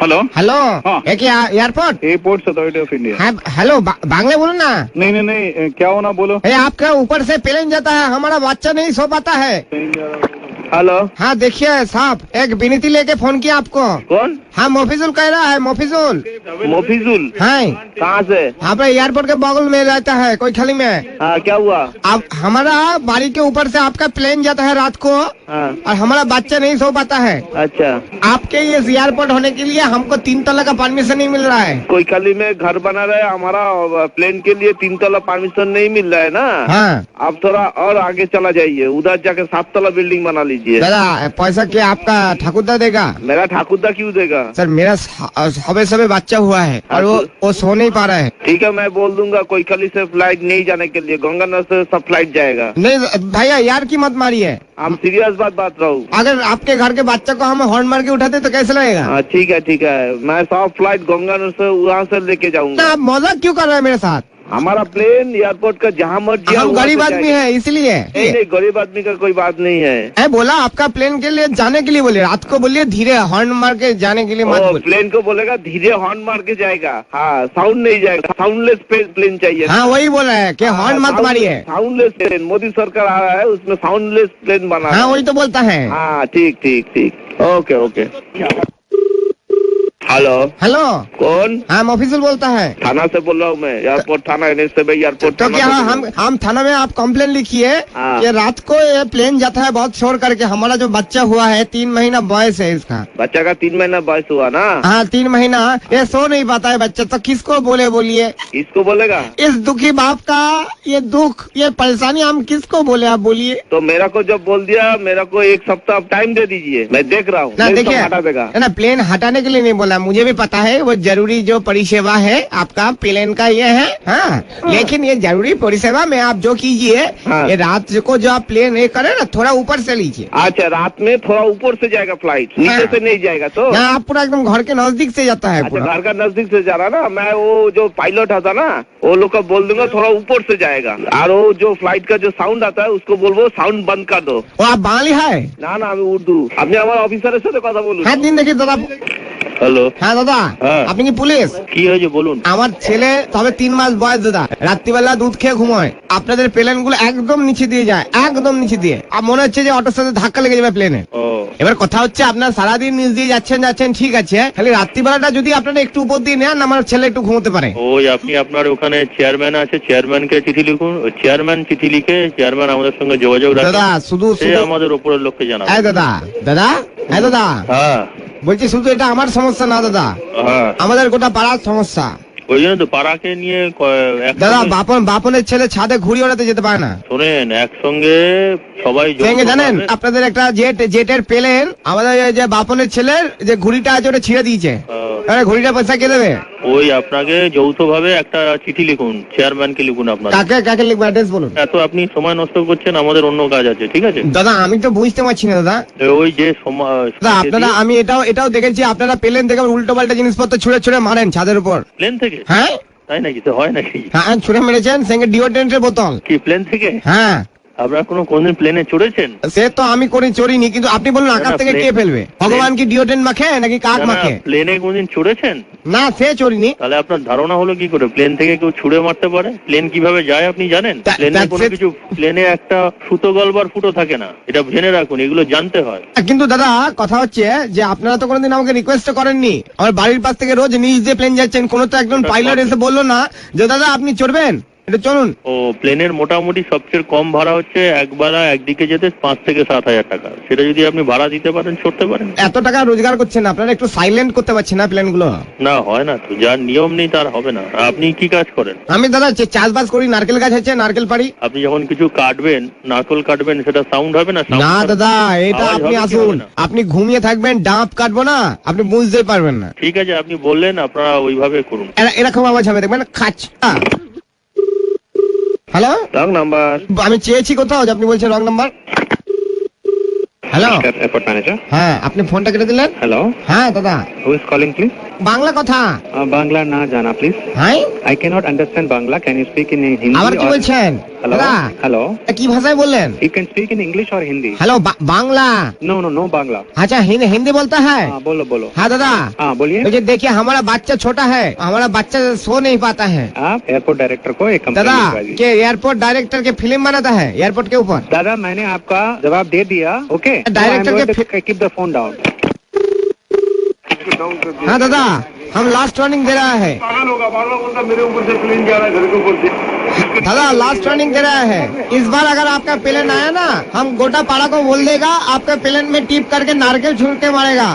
Hello hello हाँ। एक airport airports authority of India. हाँ हेलो बांग्ला बोलो ना। नहीं नहीं नहीं, क्या होना बोलो। आपका ऊपर से प्लेन जाता है, हमारा बच्चा नहीं सो पाता है। हेलो हाँ देखिए साहब, एक विनती लेके फोन किया आपको। कौन? हाँ मोफिजुल कह रहा है, मोफिजुल। मोफिजुल? हाँ कहाँ से? आप एयरपोर्ट के बगल में रहता है कोई खाली में। हाँ क्या हुआ? आप हमारा बाड़ी के ऊपर से आपका प्लेन जाता है रात को हाँ और हमारा बच्चा नहीं सो पाता है। अच्छा, आपके ये एयरपोर्ट होने के लिए हमको 3 तला का परमिशन नहीं मिल रहा है। कोई कली में घर बना रहे, हमारा प्लेन के लिए 3 तला परमिशन नहीं मिल रहा है ना। हाँ आप थोड़ा और आगे चला जाइए, उधर जाके 7 तला बिल्डिंग बना लीजिए। दादा पैसा क्या आपका ठाकुरदा देगा? मेरा ठाकुरदा क्यों देगा? सर मेरा सबे बच्चा हुआ है और वो सो नहीं पा रहा है। ठीक है, मैं बोल दूंगा कोई कली से फ्लाइट नहीं जाने के लिए, गंगानगर से सब फ्लाइट जाएगा। नहीं भैया यार की मत मारिए, हम सीरियस बात रहा हूँ। अगर आपके घर के बच्चे को हम हॉर्न मार के उठाते तो कैसे लगेगा? हाँ ठीक है, मैं सब फ्लाइट गंगानगर से वहाँ से लेके जाऊंगा। आप मजाक क्यों कर रहे हैं मेरे साथ? हमारा प्लेन एयरपोर्ट का जहाँ मर्जी हम गरीब आदमी है इसलिए। नहीं, गरीब आदमी का कोई बात नहीं है। मैं बोला आपका प्लेन के लिए जाने के लिए बोले, रात को बोलिए धीरे हॉर्न मार के जाने के लिए मत बोलिए। प्लेन को बोलेगा धीरे हॉर्न मार के जाएगा। हाँ साउंड नहीं जाएगा, साउंडलेस प्लेन चाहिए। हाँ वही बोल रहे हैं कि हॉर्न मत मारिए। साउंडलेस प्लेन मोदी सरकार आ रहा है, उसमें साउंडलेस प्लेन बना। हाँ वही तो बोलता है। हाँ ठीक, ओके। हेलो हेलो कौन? हाँ ऑफिसर बोलता है। थाना से बोल रहा हूँ मैं, एयरपोर्ट थाना NH से एयरपोर्ट। तो क्या हम थाना में आप कंप्लेन लिखिए हाँ। कि रात को ये प्लेन जाता है बहुत शोर करके, हमारा जो बच्चा हुआ है 3 महीना बॉयस है इसका। बच्चा का 3 महीना बॉयस हुआ ना? हाँ 3 महीना, ये सो नहीं पाता है बच्चा, तो किसको बोलिए? किसको बोलेगा? इस दुखी बाप का ये दुख, ये परेशानी हम किसको बोले, आप बोलिए। तो मेरा को जब बोल दिया, मेरा को 1 सप्ताह टाइम दे दीजिए, मैं देख रहा हूँ। ना देखिए हटा देगा ना, प्लेन हटाने के लिए नहीं बोला, मुझे भी पता है वो जरूरी जो परिसेवा है आपका प्लेन का ये है। हाँ लेकिन ये जरूरी परिसेवा में आप जो कीजिए, हाँ। ये रात को जो आप प्लेन ये करे ना, थोड़ा ऊपर से लीजिए। अच्छा, रात में थोड़ा ऊपर से जाएगा फ्लाइट, नीचे हाँ। से नहीं जाएगा। तो ना आप पूरा एकदम घर के नजदीक से जाता है। अच्छा, घर का नजदीक से जा रहा ना। मैं वो जो पायलट आता ना, वो लोग को बोल दूंगा थोड़ा ऊपर से जाएगा, और वो जो फ्लाइट का जो साउंड आता है उसको बोलबो साउंड बंद कर दो। वो आप बांग्ली है ना আমি উর্দু। আপনি আমার অফিসারের সাথে কথা বলুন। হ্যাঁ দিন দেখি দাদা। হ্যালো হ্যাঁ দাদা, হ্যাঁ। আপনি কি পুলিশ? কি হয়েছে বলুন। আমার ছেলে তবে 3 মাস বয়স দাদা, রাত্রিবেলা দুধ খেয়ে ঘুমায়, আপনাদের প্লেন গুলো একদম নিচে দিয়ে যায়, একদম নিচে দিয়ে, আর মনে হচ্ছে যে অটোর সাথে ধাক্কা লেগে যাবে প্লেনে। ও এবার কথা হচ্ছে আপনার সারাদিন নিচ দিয়ে যাচ্ছেন ঠিক আছে, খালি রাত্রিবেলাটা যদি আপনারা একটু উপর দিয়ে নেন, আমার ছেলে একটু ঘুমোতে পারে। ওই আপনি আপনার ওখানে চেয়ারম্যান আছে, চেয়ারম্যানকে চিঠি লিখুন, চেয়ারম্যান চিঠি লিখে চেয়ারম্যান আমাদের সঙ্গে যোগাযোগ রাখে। দাদা শুধু সে আমাদের উপরের লোককে জানাবে। হ্যাঁ দাদা হ্যাঁ দাদা হ্যাঁ বলছি শুধু এটা আমার সমস্যা না দাদা, হ্যাঁ, আমাদের গোটা পাড়ার সমস্যা। ওই জন্য তো পাড়াকে নিয়ে দাদা বাপনের ছেলে ছাদে ঘুড়ি ওড়াতে যেতে পারে না। শোনেন, একসঙ্গে সবাই জানেন আপনাদের একটা জেটের প্লেন, আমাদের যে বাপনের ছেলের যে ঘুড়িটা আছে ওটা ছিঁড়ে দিয়েছে, ঘুড়িটা পয়সা কে দেবে? ওই আপনাকে যৌথ ভাবে একটা চিঠি লিখুন, চেয়ারম্যানকে লিখুন। আপনার কাকে লিখবো, অ্যাড্রেস বলুন। এত আপনি সময় নষ্ট করছেন, আমাদের অন্য কাজ আছে, ঠিক আছে দাদা? আমি তো বুঝতে পারছি না দাদা। ওই যে সময় আপনারা, আমি এটাও দেখেছি আপনারা প্লেন থেকে উল্টো পাল্টা জিনিসপত্র ছুড়ে মারেন ছাদের উপর। প্লেন থেকে? হ্যাঁ তাই নাকি? তো হয় নাকি? হ্যাঁ ছুড়ে মেরেছেন, সঙ্গে ডিওড্রেন্টের বোতল। কি প্লেন থেকে? হ্যাঁ। আপনারা কোনদিন প্লেনে চড়েছেন? সে তো আমি চড়িনি, কিন্তু আপনি বলুন আকাশ থেকে কে ফেলবে? ভগবান কি ডিওড্রেন্ট মাখে নাকি কাক মাখে? প্লেনে কোনদিন চড়েছেন? না সে চড়িনি। তাহলে আপনার ধারণা হলো কি করে প্লেন থেকে কেউ ছুড়ে মারতে পারে? প্লেন কিভাবে যায় আপনি জানেন? প্লেনে কোনো কিছু, প্লেনে একটা সুতো গলবার ফুটো থাকে না, এটা জেনে রাখুন, এগুলো জানতে হয়। কিন্তু দাদা কথা হচ্ছে যে আপনারা তো কোনোদিন আমাকে রিকোয়েস্ট করেননি, আমার বাড়ির পাশ থেকে রোজ নিচ দিয়ে প্লেন যাচ্ছেন, কোনো তো একজন পাইলট এসে বললো না যে দাদা আপনি চড়বেন, এটা চলুন। ও প্লেনের মোটামুটি সবচেয়ে কম ভাড়া হচ্ছে একবেলা একদিকে যেতে 5 থেকে 7 হাজার টাকা। সেটা যদি আপনি ভাড়া দিতে পারেন চড়তে পারেন। এত টাকা রোজগার করছেন আপনারা, একটু সাইলেন্ট করতে পারছেন না প্লেন গুলো? না হয় না তো, যার নিয়ম নেই তার হবে না। আপনি কি কাজ করেন? আমি দাদা চাষবাস করি, নারকেল গাছ আছে, নারকেল পাড়ি। আপনি যখন কিছু কাটবেন, নারকেল কাটবেন, সেটা সাউন্ড হবে না? না দাদা এটা আপনি আসুন, আপনি ঘুমিয়ে থাকবেন, ডাব কাটবো না, আপনি বুঝতেই পারবেন না। ঠিক আছে, আপনি বললেন, আপনারা ওইভাবে করুন। এরকম আওয়াজ হবে দেখবেন, খাচ। Hello, wrong number. আমি চেয়েছি কোথাও, আপনি বলছেন wrong number. Hello airport manager. হ্যাঁ, আপনি ফোনটা কেটে দিলেন। হ্যালো, হ্যাঁ দাদা, who is calling please? Bangla কথা বাংলা না জানা প্লিজ। হ্যাঁ I cannot understand Bangla. Can you speak in Hindi? আবার কি বলছেন Hello? দাদা Hello? কি ভাষায় বললেন You can speak in English or Hindi? Hello Bangla No Bangla. अच्छा हिंदी बोलता है हाँ बोलो। हाँ दादा हाँ बोलिए। मुझे देखिए हमारा बच्चा छोटा है हमारा बच्चा सो नहीं पाता है आप एयरपोर्ट डायरेक्टर को एक कंप्लेंट दादा लिखवा दीजिए। के एयरपोर्ट डायरेक्टर के फिल्म बनाता है एयरपोर्ट के ऊपर दादा मैंने आपका जवाब दे दिया। ओके डायरेक्टर के कीप द फोन डाउन। हाँ दादा हम लास्ट वार्निंग दे रहा है पागल होगा बार बार बोलता मेरे ऊपर से प्लेन जा रहा है घर के ऊपर से। दादा लास्ट वार्निंग दे रहा है इस बार अगर आपका प्लेन आया ना हम गोटा पाड़ा को बोल देगा आपके प्लेन में टिप करके नारकेल छूट के मारेगा।